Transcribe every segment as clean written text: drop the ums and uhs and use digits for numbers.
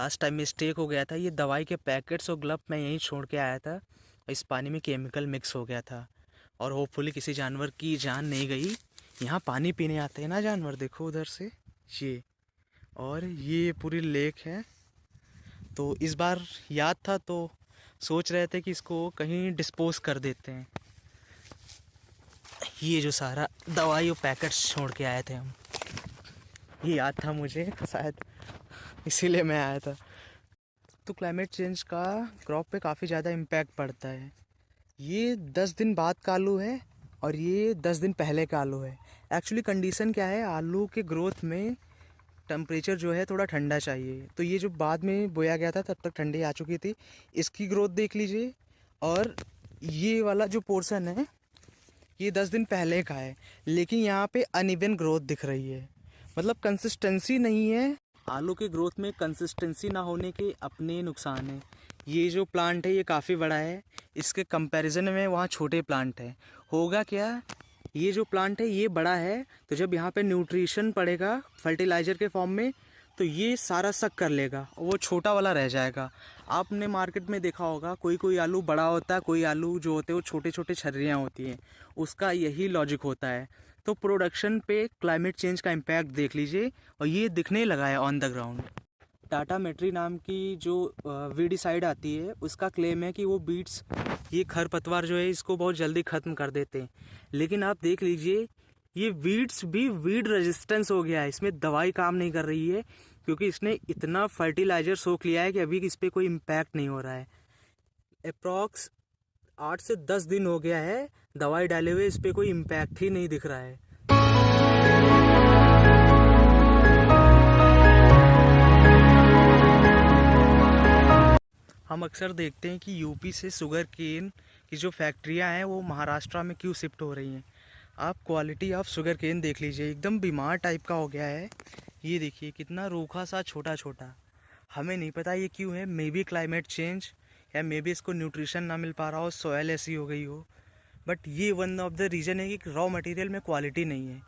Last time mistake हो गया था, ये दवाई के पैकेट्स और ग्लव मैं यहीं छोड़ के आया था। इस पानी में केमिकल मिक्स हो गया था और होपफुली किसी जानवर की जान नहीं गई। यहाँ पानी पीने आते हैं ना जानवर, देखो उधर से ये, और ये पूरी लेक है। तो इस बार याद था तो सोच रहे थे कि इसको कहीं डिस्पोज कर देते हैं। ये जो सारा दवाई और पैकेट्स छोड़ के आए थे हम, ये याद था मुझे शायद, इसीलिए मैं आया था। तो क्लाइमेट चेंज का क्रॉप पे काफ़ी ज़्यादा इम्पैक्ट पड़ता है। ये 10 दिन बाद का आलू है और ये 10 दिन पहले का आलू है। एक्चुअली कंडीशन क्या है, आलू के ग्रोथ में टेम्परेचर जो है थोड़ा ठंडा चाहिए। तो ये जो बाद में बोया गया था तब तक ठंडी आ चुकी थी। इसकी ग्रोथ देख लीजिए, और ये वाला जो पोर्शन है ये 10 दिन पहले का है, लेकिन यहाँ पे अनइवन ग्रोथ दिख रही है, मतलब कंसिस्टेंसी नहीं है। आलू के ग्रोथ में कंसिस्टेंसी ना होने के अपने नुकसान है। ये जो प्लांट है ये काफ़ी बड़ा है, इसके कंपैरिजन में वहाँ छोटे प्लांट है। होगा क्या, ये जो प्लांट है ये बड़ा है, तो जब यहाँ पे न्यूट्रिशन पड़ेगा फर्टिलाइज़र के फॉर्म में तो ये सारा सक कर लेगा और वो छोटा वाला रह जाएगा। आपने मार्केट में देखा होगा कोई कोई आलू बड़ा होता है, कोई आलू जो होते हैं वो छोटे छोटे छर्रियाँ होती हैं, उसका यही लॉजिक होता है। तो प्रोडक्शन पे क्लाइमेट चेंज का इम्पैक्ट देख लीजिए, और ये दिखने लगा है ऑन द ग्राउंड। टाटा मेट्री नाम की जो वीडिसाइड आती है उसका क्लेम है कि वो बीट्स, ये खरपतवार जो है इसको बहुत जल्दी ख़त्म कर देते हैं। लेकिन आप देख लीजिए ये वीड्स भी वीड रेजिस्टेंस हो गया है, इसमें दवाई काम नहीं कर रही है, क्योंकि इसने इतना फर्टिलाइज़र सोख लिया है कि अभी इस पर कोई इम्पैक्ट नहीं हो रहा है। अप्रॉक्स 8 से 10 दिन हो गया है दवाई डाले हुए, इस पर कोई इम्पैक्ट ही नहीं दिख रहा है। हम अक्सर देखते हैं कि यूपी से शुगर केन की जो फैक्ट्रियां हैं वो महाराष्ट्र में क्यों शिफ्ट हो रही हैं। आप क्वालिटी ऑफ शुगर केन देख लीजिए, एकदम बीमार टाइप का हो गया है। ये देखिए कितना रूखा सा छोटा छोटा, हमें नहीं पता ये क्यों है। मे बी क्लाइमेट चेंज, या मे बी इसको न्यूट्रिशन ना मिल पा रहा हो, सॉयल ऐसी हो गई हो, बट ये वन ऑफ द रीज़न है कि रॉ मटेरियल में क्वालिटी नहीं है,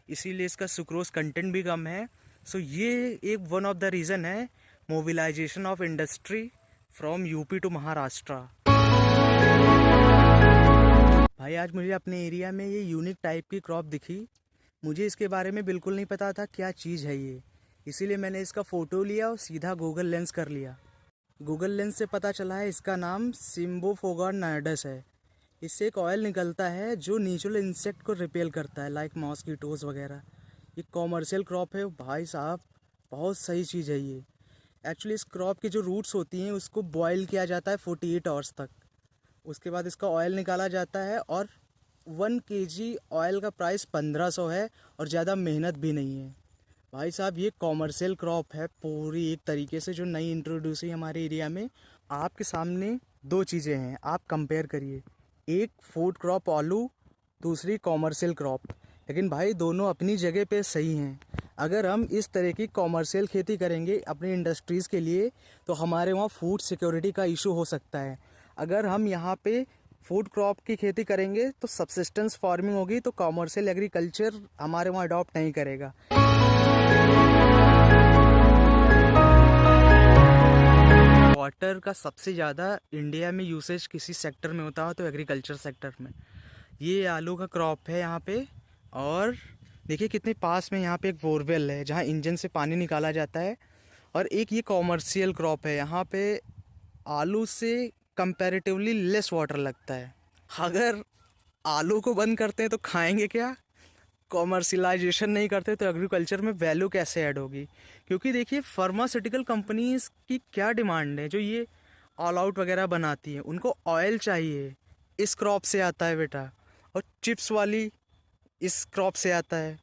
इसीलिए इसका सुक्रोज कंटेंट भी कम है। सो ये एक वन ऑफ द रीज़न है mobilisation of industry from UP to Maharashtra. भाई आज मुझे अपने एरिया में ये यूनिक टाइप की क्रॉप दिखी, मुझे इसके बारे में बिल्कुल नहीं पता था क्या चीज़ है ये, इसीलिए मैंने इसका फ़ोटो लिया और सीधा गूगल लेंस कर लिया। गूगल लेंस से पता चला है इसका नाम सिम्बोफोगान नायडस है। इससे एक ऑयल निकलता है जो नेचुरल इंसेक्ट को रिपेल करता है, लाइक मॉस्किटोज़ वगैरह। ये कॉमर्शियल क्रॉप है भाई साहब, बहुत सही चीज़ है ये। एक्चुअली इस क्रॉप की जो रूट्स होती हैं उसको बॉयल किया जाता है 48 आवर्स तक, उसके बाद इसका ऑयल निकाला जाता है, और 1 kg ऑयल का प्राइस 1500 है, और ज़्यादा मेहनत भी नहीं है। भाई साहब ये कॉमर्शियल क्रॉप है पूरी एक तरीके से, जो नई इंट्रोड्यूस हुई हमारे एरिया में। आपके सामने दो चीज़ें हैं, आप कंपेयर करिए, एक फूड क्रॉप आलू, दूसरी कॉमर्शियल क्रॉप, लेकिन भाई दोनों अपनी जगह पे सही हैं। अगर हम इस तरह की कॉमर्शियल खेती करेंगे अपनी इंडस्ट्रीज़ के लिए तो हमारे वहाँ फूड सिक्योरिटी का इशू हो सकता है। अगर हम यहाँ पे फूड क्रॉप की खेती करेंगे तो सबसिस्टेंस फार्मिंग होगी, तो कॉमर्शियल एग्रीकल्चर हमारे वहाँ अडॉप्ट नहीं करेगा। वाटर का सबसे ज़्यादा इंडिया में यूसेज किसी सेक्टर में होता हो तो एग्रीकल्चर सेक्टर में। ये आलू का क्रॉप है यहाँ पे, और देखिए कितने पास में यहाँ पे एक बोरवेल है जहाँ इंजन से पानी निकाला जाता है, और एक ये कॉमर्शियल क्रॉप है। यहाँ पे आलू से कंपैरेटिवली लेस वाटर लगता है। अगर आलू को बंद करते हैं तो खाएंगे क्या, कॉमर्शलाइजेशन नहीं करते तो एग्रीकल्चर में वैल्यू कैसे ऐड होगी। क्योंकि देखिए फार्मास्यूटिकल कंपनीज की क्या डिमांड है, जो ये ऑल आउट वगैरह बनाती हैं, उनको ऑयल चाहिए, इस क्रॉप से आता है बेटा, और चिप्स वाली इस क्रॉप से आता है।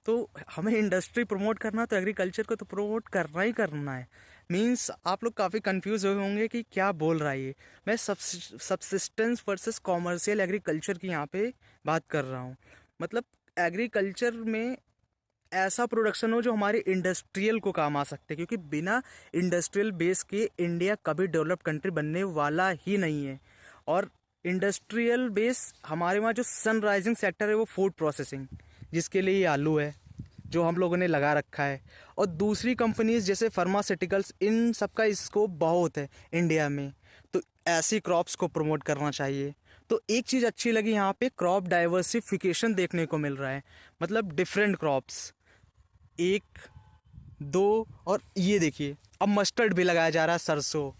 तो हमें इंडस्ट्री प्रमोट करना तो एग्रीकल्चर को तो प्रमोट करना ही करना है। मींस आप लोग काफ़ी कंफ्यूज हुए होंगे कि क्या बोल रहा है ये। मैं सबसिस्टेंस वर्सेस कॉमर्शियल एग्रीकल्चर की यहाँ पे बात कर रहा हूँ। मतलब एग्रीकल्चर में ऐसा प्रोडक्शन हो जो हमारे इंडस्ट्रियल को काम आ सकते हैं, क्योंकि बिना इंडस्ट्रियल बेस के इंडिया कभी डेवलप्ड कंट्री बनने वाला ही नहीं है। और इंडस्ट्रियल बेस हमारे वहाँ जो सन राइजिंग सेक्टर है वो फूड प्रोसेसिंग, जिसके लिए ये आलू है। जो हम लोगों ने लगा रखा है। और दूसरी कंपनीज जैसे फार्मास्यूटिकल्स, इन सब का स्कोप बहुत है इंडिया में, तो ऐसी क्रॉप्स को प्रमोट करना चाहिए। तो एक चीज़ अच्छी लगी यहाँ पे, क्रॉप डाइवर्सिफिकेशन देखने को मिल रहा है, मतलब डिफरेंट क्रॉप्स, एक दो, और ये देखिए अब मस्टर्ड भी लगाया जा रहा है, सरसों,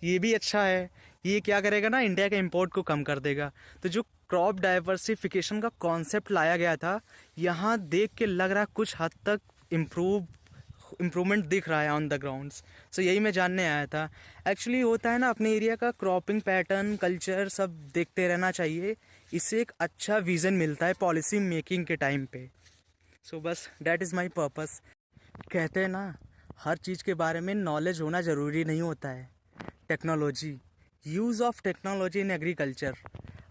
ये भी अच्छा है। ये क्या करेगा ना, इंडिया के इंपोर्ट को कम कर देगा। तो जो क्रॉप डाइवर्सिफिकेशन का कॉन्सेप्ट लाया गया था, यहाँ देख के लग रहा है कुछ हद तक इम्प्रूवमेंट दिख रहा है ऑन द ग्राउंड्स। सो यही मैं जानने आया था। एक्चुअली होता है ना, अपने एरिया का क्रॉपिंग पैटर्न, कल्चर सब देखते रहना चाहिए, इससे एक अच्छा विज़न मिलता है पॉलिसी मेकिंग के टाइम पे। सो बस डैट इज़ माई पर्पस। कहते हैं ना, हर चीज़ के बारे में नॉलेज होना ज़रूरी नहीं होता है। Technology, use of technology in agriculture,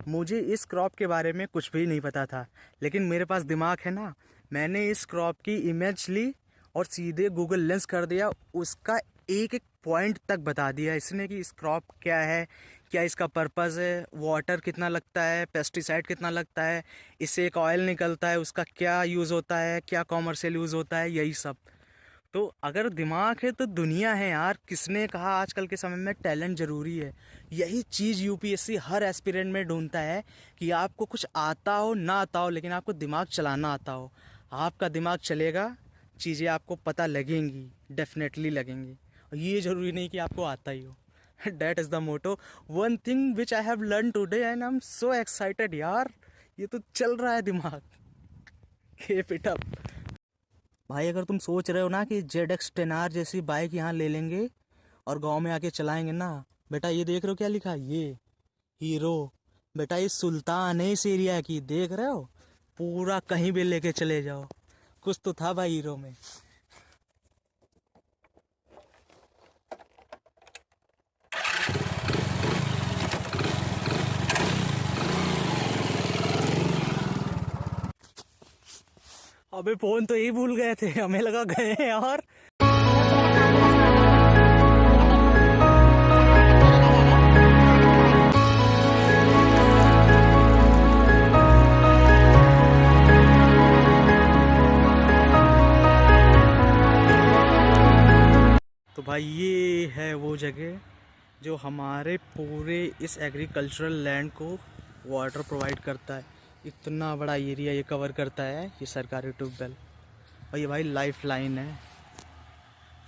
मुझे इस क्रॉप के बारे में कुछ भी नहीं पता था, लेकिन मेरे पास दिमाग है ना, मैंने इस क्रॉप की इमेज ली और सीधे गूगल लेंस कर दिया, उसका एक एक पॉइंट तक बता दिया इसने कि इस क्रॉप क्या है, क्या इसका पर्पज़ है, वाटर कितना लगता है, पेस्टिसाइड कितना लगता है, इससे एक ऑयल निकलता है, उसका क्या यूज़ होता है, क्या कॉमर्शियल यूज़ होता है, यही सब। तो अगर दिमाग है तो दुनिया है यार। किसने कहा आजकल के समय में टैलेंट ज़रूरी है? यही चीज़ यूपीएससी हर एस्पिरेंट में ढूंढता है कि आपको कुछ आता हो ना आता हो, लेकिन आपको दिमाग चलाना आता हो। आपका दिमाग चलेगा, चीज़ें आपको पता लगेंगी, डेफिनेटली लगेंगी। और ये ज़रूरी नहीं कि आपको आता ही हो। That is the motto, one thing which I have learn today and I am so excited यार। ये तो चल रहा है दिमाग। कीप इट अप भाई। अगर तुम सोच रहे हो ना कि ZX10R जैसी बाइक यहाँ ले लेंगे और गांव में आके चलाएंगे ना, बेटा ये देख रहे हो क्या लिखा है, ये हीरो। बेटा ये सुल्तान है इस एरिया की, देख रहे हो, पूरा कहीं भी लेके चले जाओ। कुछ तो था भाई हीरो में। अबे फोन तो यही भूल गए थे, हमें लगा गए हैं यार। तो भाई ये है वो जगह जो हमारे पूरे इस एग्रीकल्चरल लैंड को वाटर प्रोवाइड करता है। इतना बड़ा एरिया ये कवर करता है, ये सरकारी ट्यूबवेल। और ये भाई लाइफ लाइन है,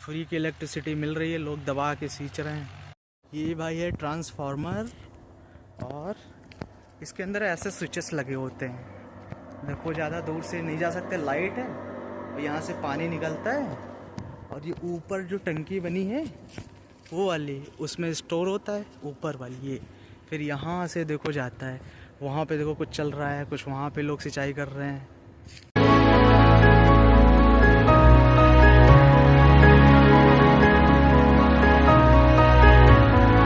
फ्री की इलेक्ट्रिसिटी मिल रही है, लोग दबा के सींच रहे हैं। ये भाई है ट्रांसफार्मर, और इसके अंदर ऐसे स्विचेस लगे होते हैं, देखो ज़्यादा दूर से नहीं जा सकते, लाइट है और यहाँ से पानी निकलता है। और ये ऊपर जो टंकी बनी है वो वाली, उसमें स्टोर होता है ऊपर वाली, ये फिर यहाँ से देखो जाता है, वहाँ पे देखो कुछ चल रहा है, कुछ वहाँ पे लोग सिंचाई कर रहे हैं।